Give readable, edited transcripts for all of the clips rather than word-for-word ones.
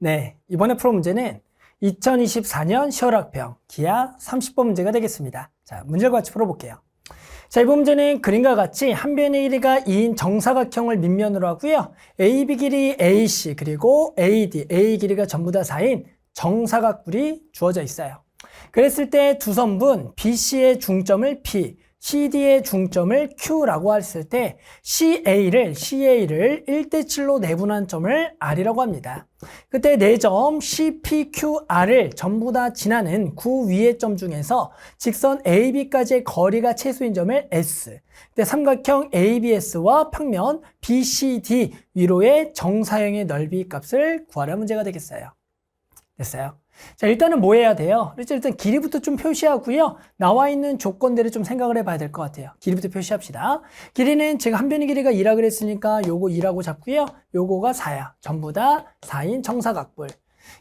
네, 이번에 풀어 문제는 2024년 시월학평 기하 30번 문제가 되겠습니다. 자, 문제를 같이 풀어볼게요. 자, 이번 문제는 그림과 같이 한 변의 길이가 2인 정사각형을 밑면으로 하고요. AB 길이 AC 그리고 AD, A 길이가 전부 다 4인 정사각뿔이 주어져 있어요. 그랬을 때 두 선분 BC의 중점을 P, CD의 중점을 Q라고 했을 때 CA를 1대7로 내분한 점을 R이라고 합니다. 그때 4점 CPQR을 전부 다 지나는 구 위의 점 중에서 직선 AB까지의 거리가 최소인 점을 S, 그때 삼각형 ABS와 평면 BCD 위로의 정사형의 넓이 값을 구하라 문제가 되겠어요. 됐어요? 자, 일단은 뭐 해야 돼요? 그래서 일단 길이부터 좀 표시하고요. 나와 있는 조건들을 좀 생각을 해봐야 될 것 같아요. 길이부터 표시합시다. 길이는 제가 한 변의 길이가 2라 그랬으니까 요거 2라고 잡고요. 요거가 4야. 전부 다 4인 정사각뿔.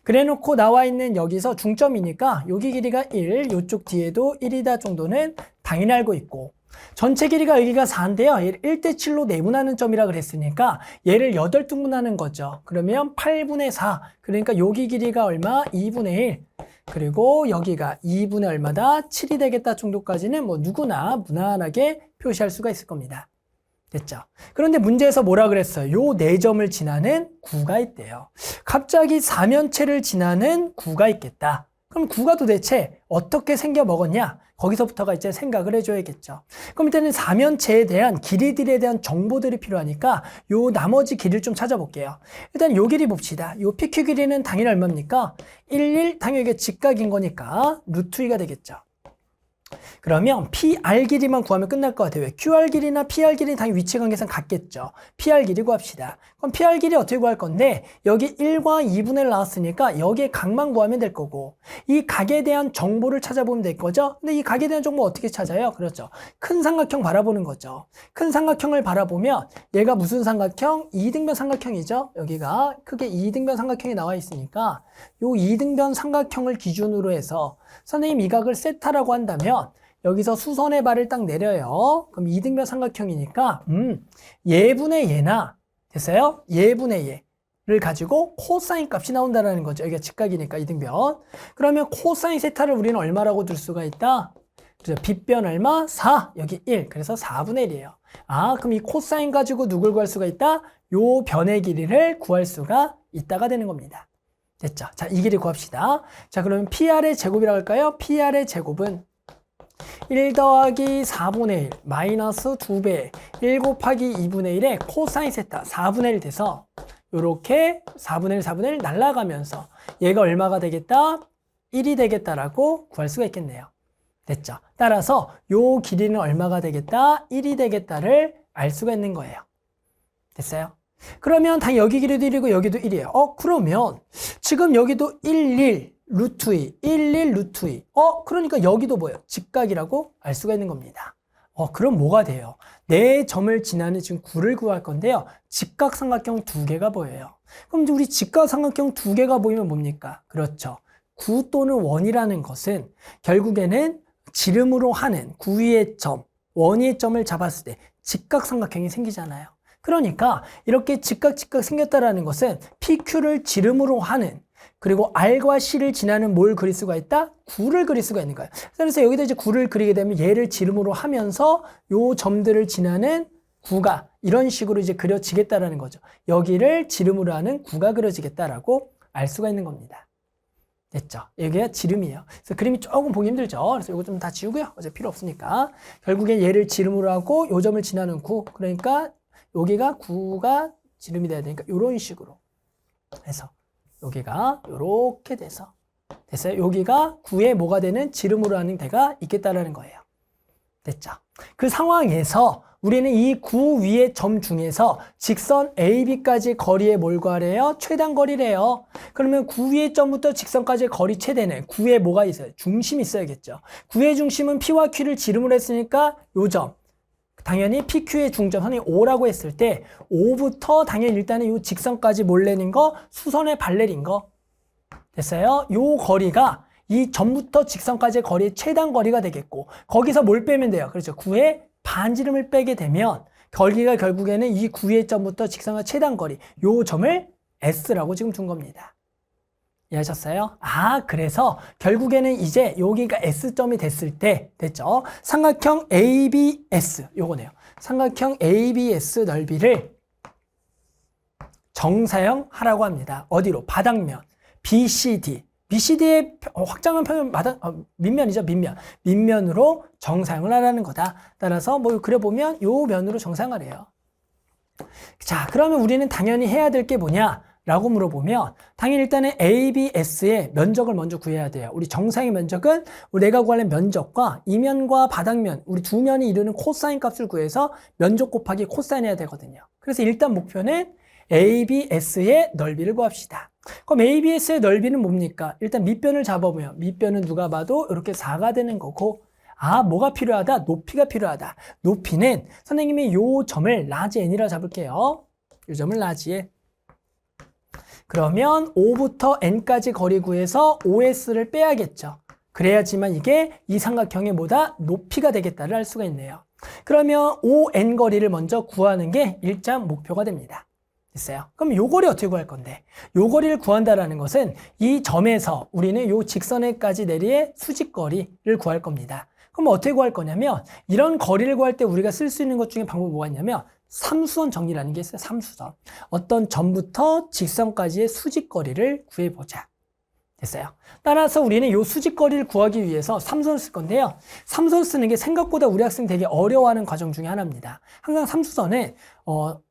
그래 놓고 나와 있는 여기서 중점이니까 여기 길이가 1, 요쪽 뒤에도 1이다 정도는 당연히 알고 있고, 전체 길이가 여기가 4인데요. 얘를 1대7로 내분하는 점이라 그랬으니까 얘를 8등분하는 거죠. 그러면 8분의 4. 그러니까 여기 길이가 얼마? 2분의 1. 그리고 여기가 2분의 얼마다? 7이 되겠다 정도까지는 뭐 누구나 무난하게 표시할 수가 있을 겁니다. 됐죠? 그런데 문제에서 뭐라 그랬어요? 요 4점을 지나는 구가 있대요. 갑자기 4면체를 지나는 구가 있겠다. 그럼 구가 도대체 어떻게 생겨 먹었냐? 거기서부터가 이제 생각을 해줘야겠죠. 그럼 일단은 4면체에 대한 길이들에 대한 정보들이 필요하니까 요 나머지 길이를 좀 찾아볼게요. 일단 요 길이 봅시다. 요 PQ 길이는 당연히 얼마입니까? 1, 당연히 이게 직각인 거니까 루트 2가 되겠죠. 그러면 PR 길이만 구하면 끝날 것 같아요. 왜? QR 길이나 PR 길이는 당연히 위치 관계상 같겠죠. PR 길이 구합시다. 그럼 PR 길이 어떻게 구할 건데, 여기 1과 2분의 1 나왔으니까 여기에 각만 구하면 될 거고, 이 각에 대한 정보를 찾아보면 될 거죠. 근데 이 각에 대한 정보 어떻게 찾아요? 그렇죠. 큰 삼각형 바라보는 거죠. 큰 삼각형을 바라보면 얘가 무슨 삼각형? 2등변 삼각형이죠. 여기가 크게 2등변 삼각형이 나와 있으니까 요 2등변 삼각형을 기준으로 해서 선생님 이 각을 세타라고 한다면 여기서 수선의 발을 딱 내려요. 그럼 2등변 삼각형이니까 얘분의 얘나, 됐어요? 얘분의 얘를 가지고 코사인 값이 나온다는 거죠. 여기가 직각이니까 2등변. 그러면 코사인 세타를 우리는 얼마라고 둘 수가 있다? 그래서 빗변 얼마? 4. 여기 1. 그래서 4분의 1이에요. 아, 그럼 이 코사인 가지고 누굴 구할 수가 있다? 요 변의 길이를 구할 수가 있다가 되는 겁니다. 됐죠? 자, 이 길이 구합시다. 자, 그러면 PR의 제곱이라고 할까요? PR의 제곱은 1 더하기 4분의 1 마이너스 2배 1 곱하기 2분의 1에 코사인 세타 4분의 1 돼서 요렇게 4분의 1, 4분의 1 날아가면서 얘가 얼마가 되겠다? 1이 되겠다라고 구할 수가 있겠네요. 됐죠? 따라서 요 길이는 얼마가 되겠다? 1이 되겠다를 알 수가 있는 거예요. 됐어요? 그러면 당연히 여기 길이도 1이고 여기도 1이에요. 그러면 지금 여기도 1, 루트 2, 1, 루트 2. 그러니까 여기도 뭐예요? 직각이라고 알 수가 있는 겁니다. 그럼 뭐가 돼요? 4점을 지나는 지금 구를 구할 건데요. 직각삼각형 2개가 보여요. 그럼 이제 우리 직각삼각형 2개가 보이면 뭡니까? 그렇죠. 9 또는 1이라는 것은 결국에는 지름으로 하는 9위의 점, 1위의 점을 잡았을 때 직각삼각형이 생기잖아요. 그러니까 이렇게 직각 생겼다라는 것은 PQ를 지름으로 하는, 그리고 R과 C를 지나는 뭘 그릴 수가 있다? 9를 그릴 수가 있는 거예요. 그래서 여기다 이제 9를 그리게 되면 얘를 지름으로 하면서 요 점들을 지나는 9가 이런 식으로 이제 그려지겠다라는 거죠. 여기를 지름으로 하는 9가 그려지겠다라고 알 수가 있는 겁니다. 됐죠? 여기가 지름이에요. 그래서 그림이 조금 보기 힘들죠? 그래서 이거 좀 다 지우고요. 어차피 필요 없으니까. 결국엔 얘를 지름으로 하고 요 점을 지나는 9. 그러니까 여기가 9가 지름이 돼야 되니까 이런 식으로 해서 여기가 이렇게 돼서 됐어요. 여기가 9에 뭐가 되는 지름으로 하는 데가 있겠다라는 거예요. 됐죠? 그 상황에서 우리는 이 9 위의 점 중에서 직선 AB까지 거리에 뭘 구하래요? 최단 거리래요. 그러면 9 위의 점부터 직선까지의 거리 최대는 9에 뭐가 있어요? 중심이 있어야겠죠. 9의 중심은 P와 Q를 지름으로 했으니까 요 점. 당연히 PQ의 중점, 선생님 5라고 했을 때 5부터 당연히 일단은 이 직선까지 몰래는 거, 수선의 발레린 거. 됐어요? 요 거리가 이 점부터 직선까지의 거리의 최단 거리가 되겠고, 거기서 뭘 빼면 돼요? 그렇죠. 9의 반지름을 빼게 되면 거리가 결국에는 이 9의 점부터 직선과 최단 거리, 요 점을 S라고 지금 둔 겁니다. 이해하셨어요? 아, 그래서 결국에는 이제 여기가 S점이 됐을 때 됐죠? 삼각형 ABS 요거네요. 삼각형 ABS 넓이를 정사형 하라고 합니다. 어디로? 바닥면 BCD. BCD의 확장은 평면 밑면이죠. 밑면으로 정사형을 하라는 거다. 따라서 뭐 그려보면 요 면으로 정사형을 해요. 자, 그러면 우리는 당연히 해야 될 게 뭐냐? 라고 물어보면 당연히 일단은 ABS의 면적을 먼저 구해야 돼요. 우리 정사형의 면적은 우리 내가 구하는 면적과 이면과 바닥면 우리 두 면이 이루는 코사인 값을 구해서 면적 곱하기 코사인 해야 되거든요. 그래서 일단 목표는 ABS의 넓이를 구합시다. 그럼 ABS의 넓이는 뭡니까? 일단 밑변을 잡아보면 밑변은 누가 봐도 이렇게 4가 되는 거고 아, 뭐가 필요하다? 높이가 필요하다. 높이는 선생님이 요 점을 라지 n이라 잡을게요. 요 점을 라지 n. 그러면 O부터 N까지 거리 구해서 OS를 빼야겠죠. 그래야지만 이게 이 삼각형의 뭐다? 높이가 되겠다를 알 수가 있네요. 그러면 ON 거리를 먼저 구하는 게 일단 목표가 됩니다. 됐어요? 그럼 요 거리 어떻게 구할 건데? 요 거리를 구한다라는 것은 이 점에서 우리는 요 직선에까지 내리의 수직거리를 구할 겁니다. 그럼 어떻게 구할 거냐면 이런 거리를 구할 때 우리가 쓸 수 있는 것 중에 방법이 뭐가 있냐면 삼수선 정리라는 게 있어요. 삼수선. 어떤 점부터 직선까지의 수직거리를 구해보자. 됐어요? 따라서 우리는 이 수직거리를 구하기 위해서 삼수선을 쓸 건데요. 삼수선 쓰는 게 생각보다 우리 학생 되게 어려워하는 과정 중에 하나입니다. 항상 삼수선은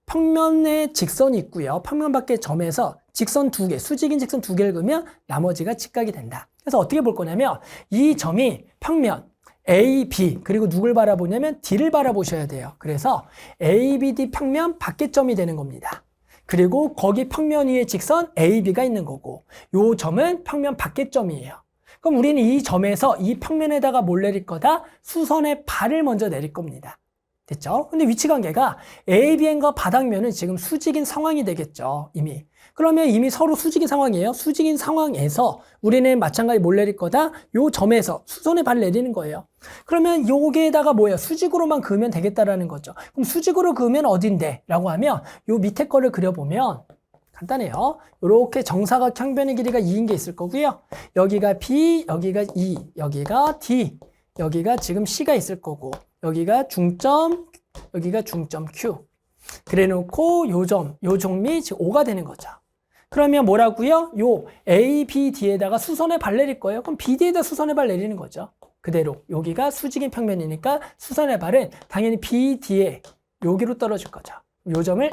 평면에 직선이 있고요. 평면 밖의 점에서 직선 두 개, 수직인 직선 두 개를 그으면 나머지가 직각이 된다. 그래서 어떻게 볼 거냐면 이 점이 평면 A, B 그리고 누굴 바라보냐면 D를 바라보셔야 돼요. 그래서 A, B, D 평면 밖의 점이 되는 겁니다. 그리고 거기 평면 위에 직선 A, B가 있는 거고 요 점은 평면 밖의 점이에요. 그럼 우리는 이 점에서 이 평면에다가 뭘 내릴 거다? 수선의 발을 먼저 내릴 겁니다. 됐죠? 근데 위치 관계가 ABN과 바닥면은 지금 수직인 상황이 되겠죠. 이미. 그러면 이미 서로 수직인 상황이에요. 수직인 상황에서 우리는 마찬가지 뭘 내릴 거다? 요 점에서 수선의 발을 내리는 거예요. 그러면 여기에다가 뭐예요? 수직으로만 그으면 되겠다라는 거죠. 그럼 수직으로 그으면 어딘데? 라고 하면 요 밑에 거를 그려보면 간단해요. 이렇게 정사각형변의 길이가 2인 게 있을 거고요. 여기가 B, 여기가 E, 여기가 D, 여기가 지금 C가 있을 거고 여기가 중점, 여기가 중점 Q. 그래 놓고 요 점이 지금 O가 되는 거죠. 그러면 뭐라고요? 요 A, B, D에다가 수선의 발 내릴 거예요. 그럼 BD에다 수선의 발 내리는 거죠. 그대로 여기가 수직인 평면이니까 수선의 발은 당연히 BD에 여기로 떨어질 거죠. 요 점을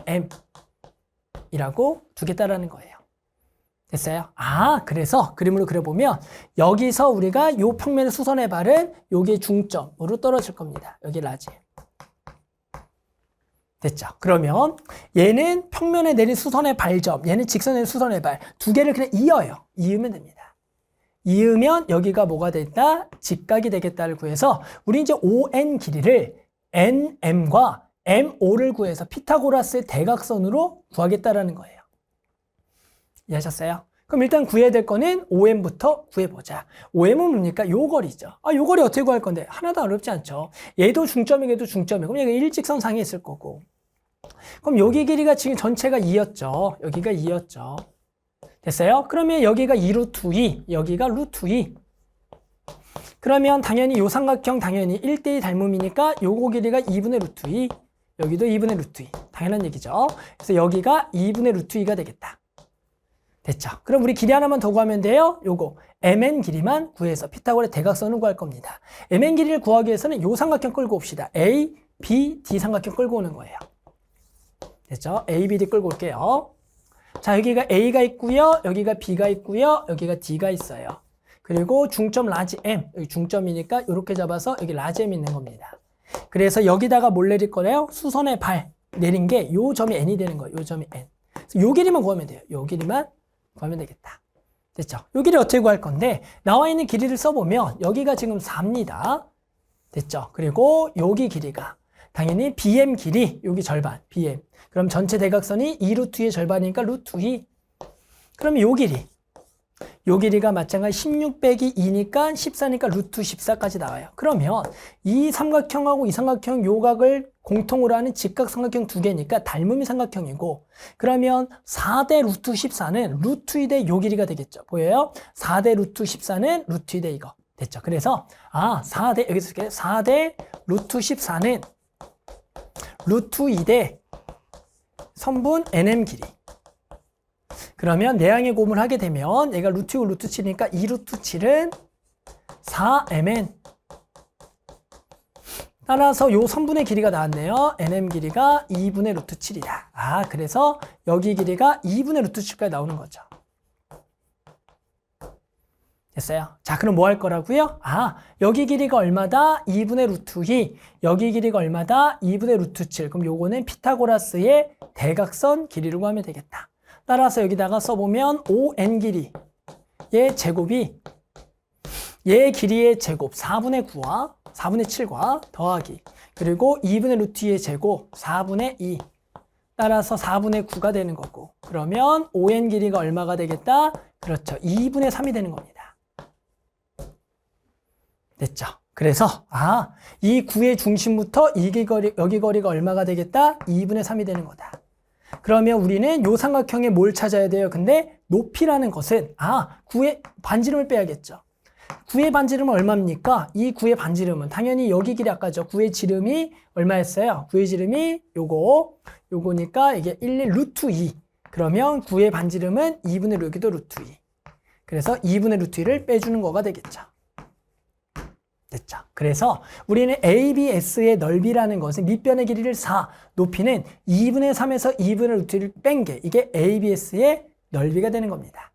M이라고 두겠다라는 거예요. 됐어요? 아, 그래서 그림으로 그려보면 여기서 우리가 요 평면의 수선의 발은 여기에 중점으로 떨어질 겁니다. 여기 라지. 됐죠? 그러면 얘는 평면에 내린 수선의 발점, 얘는 직선에 내린 수선의 발 두 개를 그냥 이어요. 이으면 됩니다. 이으면 여기가 뭐가 됐다? 직각이 되겠다를 구해서 우리 이제 ON 길이를 NM과 MO를 구해서 피타고라스의 대각선으로 구하겠다라는 거예요. 이해하셨어요? 그럼 일단 구해야 될 거는 OM부터 구해보자. OM은 뭡니까? 요 거리죠. 아, 요 거리 어떻게 구할 건데? 하나도 어렵지 않죠. 얘도 중점이고 얘도 중점이고 그럼 얘가 일직선상에 있을 거고. 그럼 여기 길이가 지금 전체가 2였죠. 여기가 2였죠. 됐어요? 그러면 여기가 2루트 2, 여기가 루트 2. 그러면 당연히 요 삼각형 당연히 1대2 닮음이니까 요거 길이가 2분의 루트 2, 여기도 2분의 루트 2. 당연한 얘기죠. 그래서 여기가 2분의 루트 2가 되겠다. 됐죠? 그럼 우리 길이 하나만 더 구하면 돼요. 요거 MN 길이만 구해서 피타고라스 대각선을 구할 겁니다. MN 길이를 구하기 위해서는 요 삼각형 끌고 옵시다. A, B, D 삼각형 끌고 오는 거예요. 됐죠? A, B, D 끌고 올게요. 자, 여기가 A가 있고요. 여기가 B가 있고요. 여기가 D가 있어요. 그리고 중점 라지 M, 여기 중점이니까 이렇게 잡아서 여기 라지 M 있는 겁니다. 그래서 여기다가 뭘 내릴 거래요? 수선의 발 내린 게 요 점이 N이 되는 거예요. 요 점이 N. 그래서 요 길이만 구하면 돼요. 요 길이만 구하면 되겠다. 됐죠? 요 길이 어떻게 구할 건데 나와 있는 길이를 써보면 여기가 지금 4입니다. 됐죠? 그리고 여기 길이가 당연히 BM 길이 여기 절반 BM. 그럼 전체 대각선이 2루트 2의 절반이니까 루트 2. 그럼 요 길이가 마찬가지 16 빼기 2니까 14니까 루트 14까지 나와요. 그러면 이 삼각형하고 이 삼각형 요각을 공통으로 하는 직각삼각형 두 개니까 닮음이 삼각형이고, 그러면 4대 루트 14는 루트 2대 요 길이가 되겠죠. 보여요? 4대 루트 14는 루트 2대 이거. 됐죠? 그래서 4대 여기서 이렇게 4대 루트 14는 루트 2대 선분 nm 길이. 그러면 내항의 곱을 하게 되면 얘가 루트 6, 루트 7이니까 2 루트 7은 4mn. 따라서 요 선분의 길이가 나왔네요. nm 길이가 2분의 루트 7이다. 그래서 여기 길이가 2분의 루트 7까지 나오는 거죠. 됐어요? 자, 그럼 뭐 할 거라고요? 여기 길이가 얼마다? 2분의 루트 2. 여기 길이가 얼마다? 2분의 루트 7. 그럼 요거는 피타고라스의 대각선 길이라고 하면 되겠다. 따라서 여기다가 써보면 5n 길이. 얘 제곱이 얘 길이의 제곱 4분의 9와 4분의 7과 더하기. 그리고 2분의 루트 2의 제곱 4분의 2. 따라서 4분의 9가 되는 거고. 그러면 5n 길이가 얼마가 되겠다? 그렇죠. 2분의 3이 되는 겁니다. 됐죠? 그래서 이 구의 중심부터 여기 거리가 얼마가 되겠다? 2분의 3이 되는 거다. 그러면 우리는 요 삼각형에 뭘 찾아야 돼요? 근데 높이라는 것은 구의 반지름을 빼야겠죠. 구의 반지름은 얼마입니까? 이 구의 반지름은 당연히 여기 길이 아까죠. 구의 지름이 얼마였어요? 구의 지름이 요거니까 이게 1 루트 2. 그러면 구의 반지름은 2분의 여기도 루트 2. 그래서 2분의 루트 2를 빼주는 거가 되겠죠. 됐죠. 그래서 우리는 ABS의 넓이라는 것은 밑변의 길이를 4, 높이는 2분의 3에서 2분의 루트를 뺀 게 이게 ABS의 넓이가 되는 겁니다.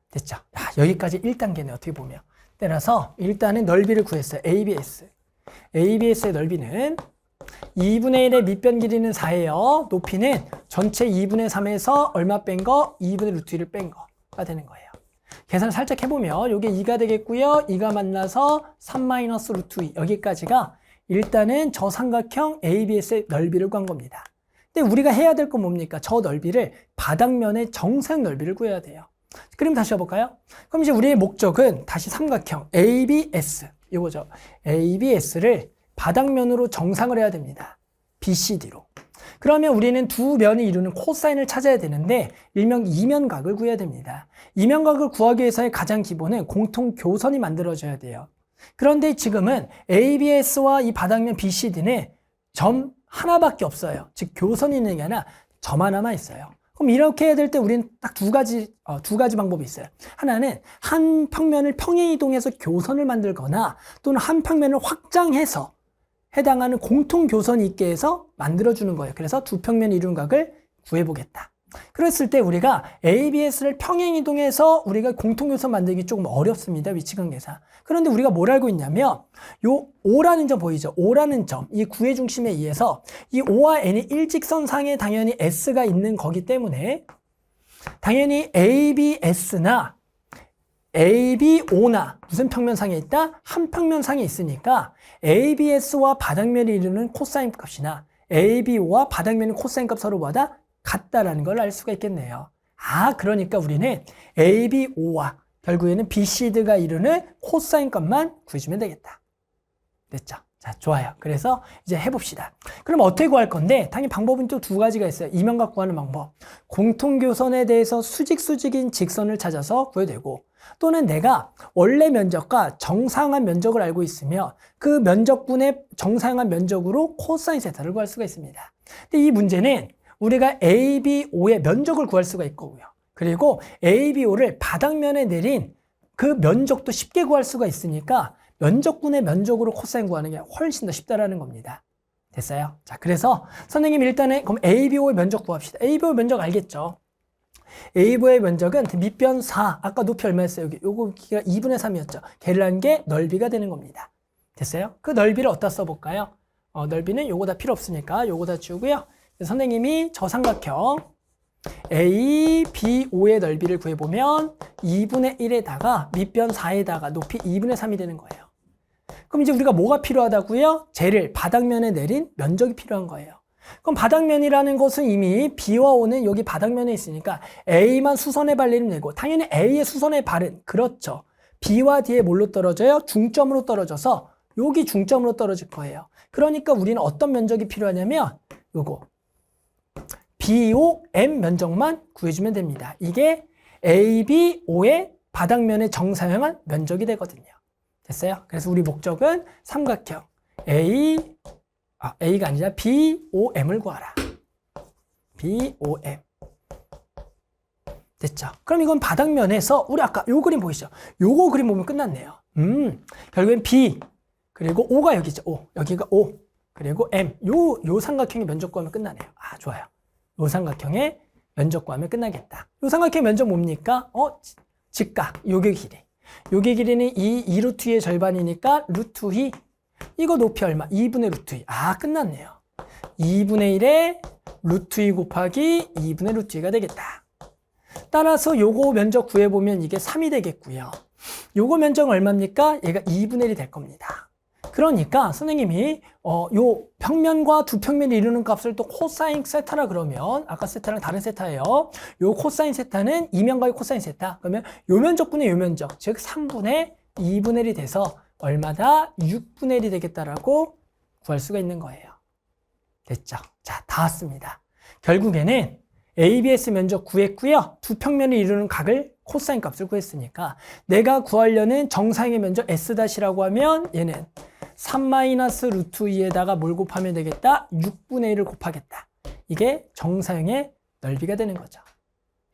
됐죠. 여기까지 1단계네 어떻게 보면. 따라서 일단은 넓이를 구했어요. ABS의 넓이는 2분의 1의 밑변 길이는 4예요. 높이는 전체 2분의 3에서 얼마 뺀 거? 2분의 루트 1을 뺀 거가 되는 거예요. 계산을 살짝 해보면 이게 2가 되겠고요. 2가 만나서 3 마이너스 루트 2. 여기까지가 일단은 저 삼각형 ABS의 넓이를 구한 겁니다. 근데 우리가 해야 될 건 뭡니까? 저 넓이를 바닥면의 정사형 넓이를 구해야 돼요. 그럼 다시 해볼까요? 그럼 이제 우리의 목적은 다시 삼각형 ABS, 이거죠. ABS를 바닥면으로 정상을 해야 됩니다. BCD로. 그러면 우리는 두 면이 이루는 코사인을 찾아야 되는데 일명 이면각을 구해야 됩니다. 이면각을 구하기 위해서의 가장 기본은 공통 교선이 만들어져야 돼요. 그런데 지금은 ABS와 이 바닥면 BCD는 점 하나밖에 없어요. 즉 교선이 있는 게 아니라 점 하나만 있어요. 그럼 이렇게 해야 될 때 우리는 딱 두 가지 방법이 있어요. 하나는 한 평면을 평행 이동해서 교선을 만들거나 또는 한 평면을 확장해서 해당하는 공통 교선이 있게 해서 만들어주는 거예요. 그래서 두 평면 이룬 각을 구해보겠다. 그랬을 때 우리가 ABS를 평행 이동해서 우리가 공통 교선 만들기 조금 어렵습니다. 위치관 계산. 그런데 우리가 뭘 알고 있냐면 요 O라는 점 보이죠? O라는 점, 이 구의 중심에 의해서 이 O와 N이 일직선상에 당연히 S가 있는 거기 때문에 당연히 ABS나 ABO나 무슨 평면상에 있다? 한 평면상에 있으니까 ABS와 바닥면이 이루는 코사인 값이나 ABO와 바닥면의 코사인 값 서로보다 같다라는 걸 알 수가 있겠네요. 그러니까 우리는 ABO와 결국에는 BCD가 이루는 코사인 값만 구해주면 되겠다. 됐죠? 자, 좋아요. 그래서 이제 해봅시다. 그럼 어떻게 구할 건데 당연히 방법은 또 두 가지가 있어요. 이면각 구하는 방법. 공통교선에 대해서 수직인 직선을 찾아서 구해도 되고 또는 내가 원래 면적과 정사한 면적을 알고 있으며 그 면적분의 정사한 면적으로 코사인 세타를 구할 수가 있습니다. 근데 이 문제는 우리가 ABO의 면적을 구할 수가 있고요. 그리고 ABO를 바닥면에 내린 그 면적도 쉽게 구할 수가 있으니까 면적분의 면적으로 코사인 구하는 게 훨씬 더 쉽다라는 겁니다. 됐어요? 자, 그래서 선생님 일단은 그럼 ABO의 면적 구합시다. ABO의 면적 알겠죠? ABO의 면적은 밑변 4, 아까 높이 얼마였어요? 여기 요거 기가 2분의 3이었죠. 걔를 한 게 넓이가 되는 겁니다. 됐어요? 그 넓이를 어디다 써볼까요? 넓이는 요거 다 필요 없으니까 요거 다 지우고요. 선생님이 저 삼각형 ABO의 넓이를 구해보면 2분의 1에다가 밑변 4에다가 높이 2분의 3이 되는 거예요. 그럼 이제 우리가 뭐가 필요하다고요? 쟤를 바닥면에 내린 면적이 필요한 거예요. 그럼 바닥면이라는 것은 이미 B와 O는 여기 바닥면에 있으니까 A만 수선의 발리를 내고 당연히 A의 수선의 발은 그렇죠. B와 D에 뭘로 떨어져요? 중점으로 떨어져서 여기 중점으로 떨어질 거예요. 그러니까 우리는 어떤 면적이 필요하냐면 요거 BOM 면적만 구해주면 됩니다. 이게 ABO의 바닥면의 정사형한 면적이 되거든요. 됐어요? 그래서 우리 목적은 삼각형 A가 아니라 BOM을 구하라. BOM. 됐죠? 그럼 이건 바닥면에서 우리 아까 요 그림 보이시죠? 요거 그림 보면 끝났네요. 결국엔 B 그리고 O가 여기죠. O. 여기가 O. 그리고 M. 요 삼각형의 면적 구하면 끝나네요. 아, 좋아요. 요 삼각형의 면적 구하면 끝나겠다. 요 삼각형의 면적 뭡니까? 직각. 요게 길이. 요게 길이는 이 2루트 2의 절반이니까 루트 2. 이거 높이 얼마? 2분의 루트 2. 아, 끝났네요. 2분의 1에 루트 2 곱하기 2분의 루트 2가 되겠다. 따라서 요거 면적 구해보면 이게 3이 되겠고요. 요거 면적은 얼마입니까? 얘가 2분의 1이 될 겁니다. 그러니까 선생님이 요 평면과 두 평면이 이루는 값을 또 코사인 세타라 그러면 아까 세타랑 다른 세타예요. 요 코사인 세타는 이면과의 코사인 세타. 그러면 요 면적분의 요 면적, 즉 3분의 2분의 1이 돼서 얼마다? 6분의 1이 되겠다라고 구할 수가 있는 거예요. 됐죠? 자, 다 왔습니다. 결국에는 ABS 면적 구했고요. 두 평면을 이루는 각을 코사인 값을 구했으니까 내가 구하려는 정사형의 면적 S-라고 하면 얘는 3-루트 2에다가 뭘 곱하면 되겠다? 6분의 1을 곱하겠다. 이게 정사형의 넓이가 되는 거죠.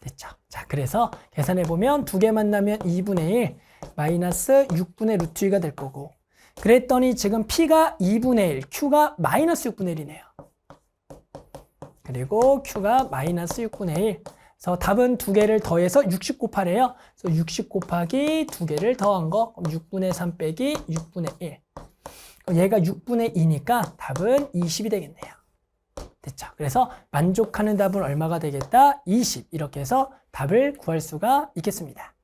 됐죠? 자, 그래서 계산해보면 두 개 만나면 2분의 1 마이너스 6분의 루트 2가 될 거고 그랬더니 지금 P가 2분의 1, Q가 마이너스 6분의 1이네요. 그리고 Q가 마이너스 6분의 1. 그래서 답은 두 개를 더해서 60 곱하래요. 그래서 60 곱하기 두 개를 더한 거. 그럼 6분의 3 빼기 6분의 1. 그럼 얘가 6분의 2니까 답은 20이 되겠네요. 됐죠? 그래서 만족하는 답은 얼마가 되겠다? 20. 이렇게 해서 답을 구할 수가 있겠습니다.